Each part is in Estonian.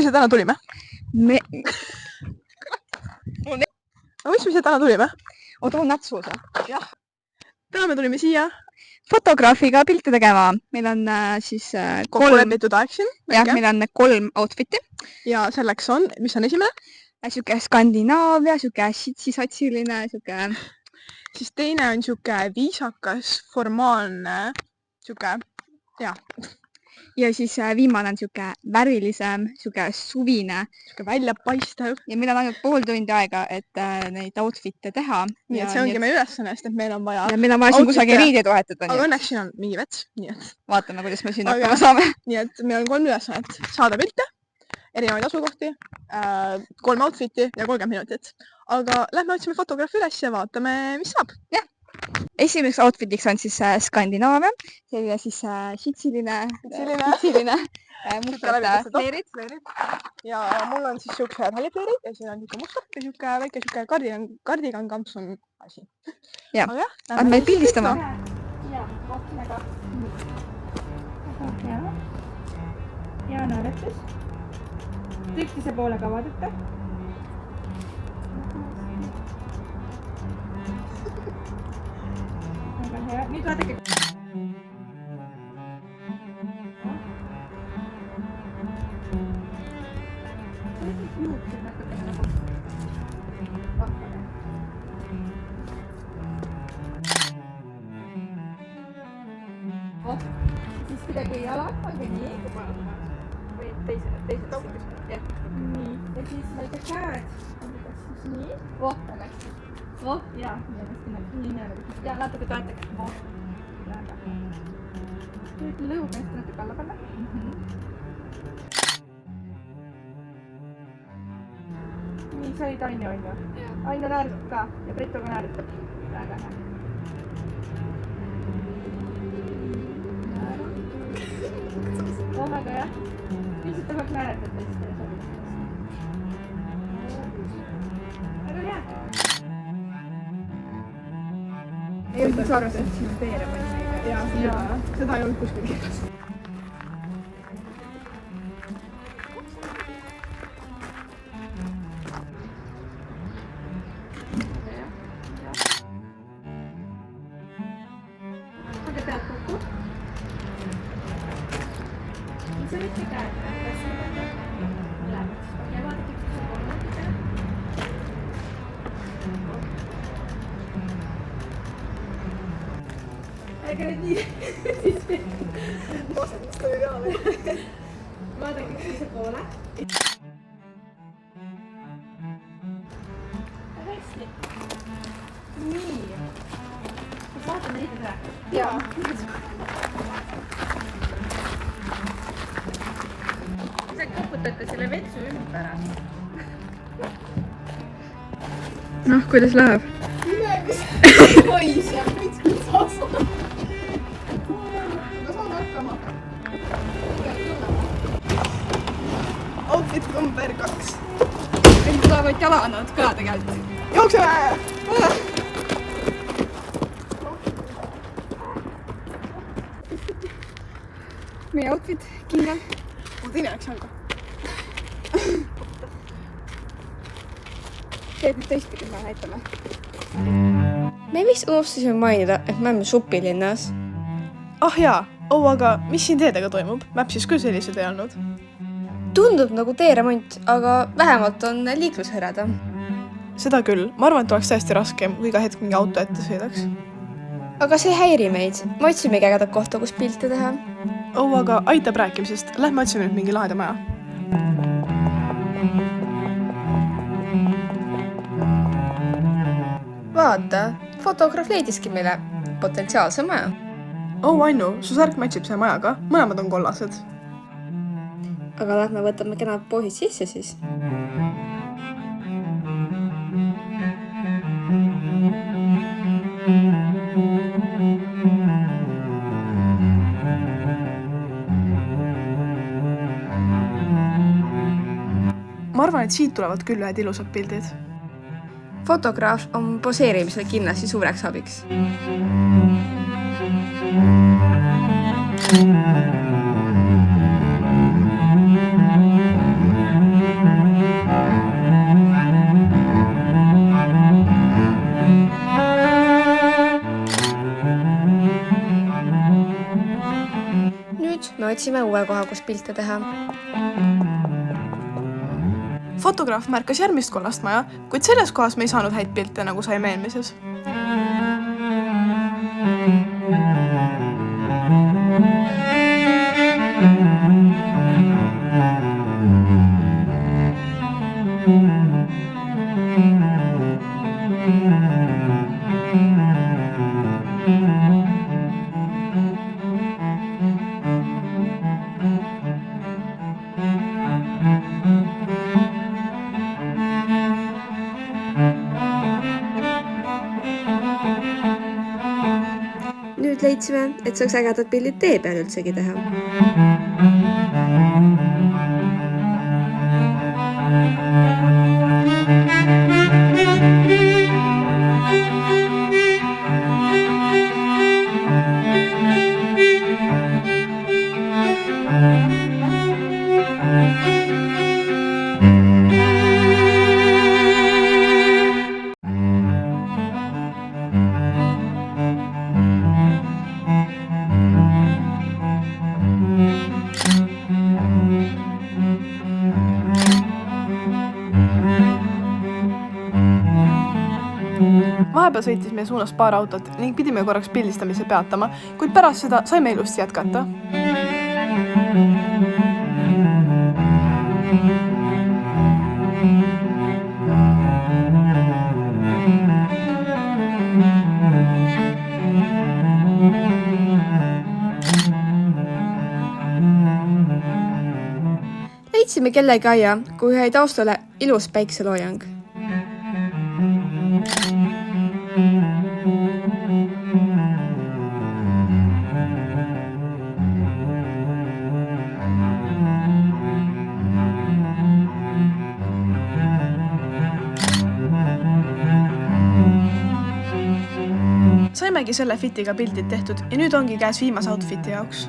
siia täna tulime? Miks me siia täna tulime? Oota, on nätsuus. Jah. Täna me tulime siia fotograafiga pilte tegema. Meil on siis kokku lepitud aeg siin. Jah, meil on 3 outfiti. Ja selleks on, mis on esimene? Siuke Skandinaavia, siuke sitsiline, siuke... Siis teine on siuke viisakas, formaalne, siuke, jah. Ja siis viimane on siuke värvilisem, siuke suvine. Siuke väljapaistev. Ja meil on ainult pool tundi aega, et neid outfit'e teha. Nii et see ongi meie ülesannest, et meil on vaja... Ja meil on vaja siin kusagil riideid vahetada. Aga õnneks siin on mingi vets, nii et... Vaatame, kuidas me siin hakkama saame. Nii et meil on 3 ülesannet. Saada pilte, erinevaid asukohti, 3 outfit'i ja 30 minutit. Aga lähme otsime fotograafi üles ja vaatame, mis saab. Jah. Esimeseks outfitiks on siis Skandinaavia. Selline siis sitsiline. Mustad fleerid. Ja mul on siis siuksed hallifleerid ja siin on siuke mustad ja siuke väike siuke kardigan kampsun asi. Jah, on meil pildistama. Ja, kohtunaga. Ja naeretus. Tüktise poole ka vaadata. Väga hea. Nüüd vaadake. Siis kuidagi jalad, pange nii. Või teised kaugus. Jah. Nii. Ja siis väike käed. Nii. Vohta läks. Voh, jaa. Nii. Ja natuke toetage. Voh. Nüüd lõumeest natuke alla panna. Nii, sa olid Aino, on ju? Aino naerutab ka ja Preto ka naerutab. Väga hea. Oh, väga hea. Lihtsalt tahaks naerutada siis. Väga hea. Ei olnud arvata, et siin on teere mõni. Jaa, seda ei olnud kuskil kirjas. Pange pead kokku. See võtke käed. Kas siin on lähevad? Ja vaadake üksteise poole. Ega nüüd nii. Vastamist oli ka veel. Vaadake üksteise poole. Hästi. Nii. Kas vaatame riided ära? Jaa. Sa koputate selle vetsu ümber ära. Noh, kuidas läheb? Pois ja mitmed saasa. Aga saan hakkama. Outfit number 2. Ei tulevad jalanud ka tegelikult. Jookseme! Meie outfit, kindel. Mul teine läks jalga. Teed nüüd teistpidi, me näitame. Me vist unustasime mainida, et me oleme supilinnas. Ah jaa, aga mis siin teedega toimub? Mäpsis küll sellised ei olnud. Tundub nagu teeremont, aga vähemalt on liiklushõreda. Seda küll. Ma arvan, et oleks tõesti raskem, kui iga hetk mingi auto ette sõidaks. Aga see ei häiri meid. Me otsimegi ägedat kohta, kus pilte teha. Aga aitab rääkimisest. Lähme otsime nüüd mingi laheda maja. Vaata, fotograaf leidiski meile potentsiaalse maja. Ainu, su särk matšib see majaga. Mõlemad on kollased. Aga lähme võtame kenad poisid sisse siis. Ma arvan, et siit tulevad küll ühed ilusad pildid. Fotograaf on poseerimisel kindlasti suureks abiks. me otsime uue koha, kus pilte teha. Fotograaf märkas järgmist kollast maja, kuid selles kohas me ei saanud häid pilte, nagu saime eelmises. Nüüd leidsime, et saaks ägedad pildid tee peal üldsegi teha. Vahepeal sõitis meie suunas paar autot ning pidime korraks pildistamise peatama, kuid pärast seda saime ilusti jätkata. Leidsime kellegi aia, kui jäi taustale ilus päikseloojang. Saimegi selle fitiga pildid tehtud ja nüüd ongi käes viimase outfiti jaoks.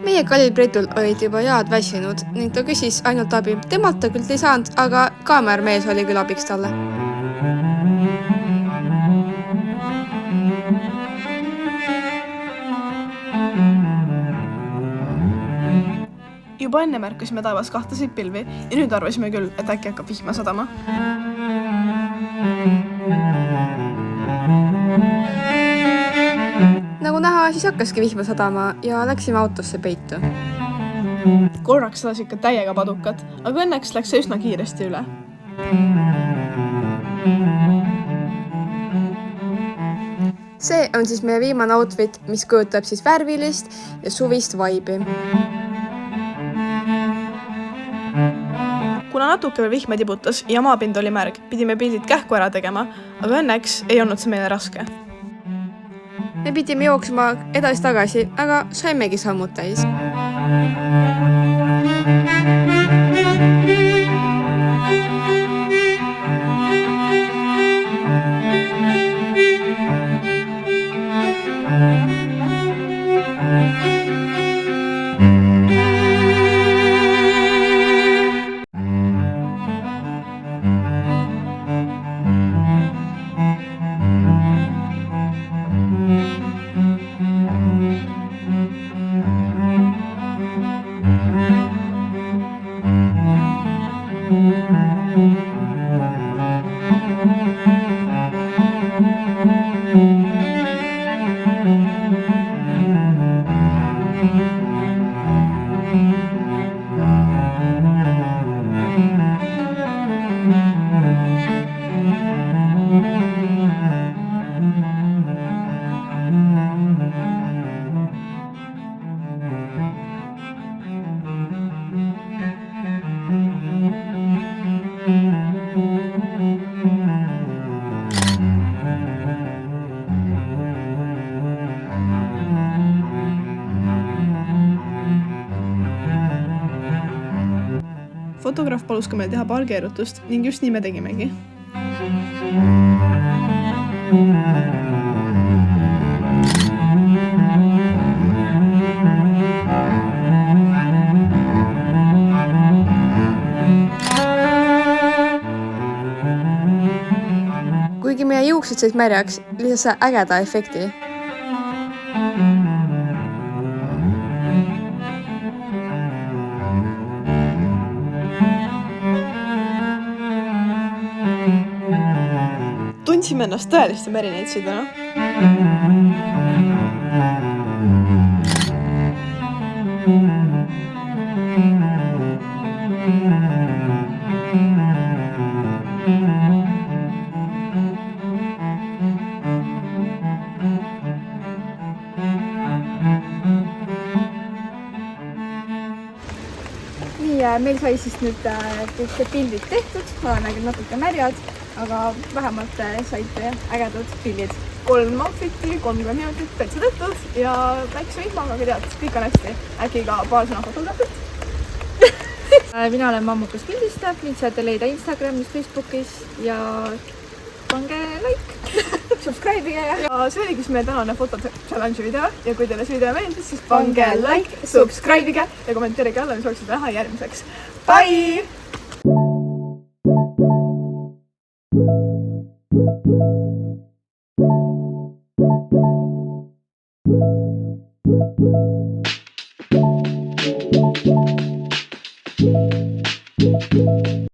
Meie kallil Bredul olid juba jaad väsinud ning ta küsis ainult abi. Temalt ta küll ei saanud, aga kaamermees oli küll abiks talle. Juba enne märkasime taevas kahtasid pilvi ja nüüd arvasime küll, et äkki hakkab vihma sadama. Nagu näha, siis hakkaski vihma sadama ja läksime autosse peitu. Korraks sadas ikka täiega padukat, aga õnneks läks see üsna kiiresti üle. See on siis meie viimane outfit, mis kujutab siis värvilist ja suvist vaibi. Kuna natuke veel vihma tibutas ja maapind oli märg, pidime pildid kähku ära tegema, aga õnneks ei olnud see meile raske. Me pidime jooksma edasi-tagasi, aga saimegi sammud täis. Fotograaf palus ka meil teha paar keerutust ning just nii me tegimegi. Kuigi meie juuksed said märjaks, lisas see ägeda efekti. Tundsime ennast tõeliste merineitsidena. Nii, meil sai siis nüüd kõik pildid tehtud, oleme küll natuke märjad, aga vähemalt said ägedad pildid. 3 outfiti, 30 minutit täitsa tehtud ja väikse vihmaga, aga tead, kõik on hästi. Äkki ka paar sõna fotograafit. Mina olen Mammukas Pildistav, mind saate leida Instagramis, Facebookis ja pange like, subscribe'ige ja see oligi siis meie tänane foto challenge video ja kui teile see video meeldis, siis pange like, subscribe'ige ja kommenteerige alla, mis sooviksite näha järgmiseks. Bye!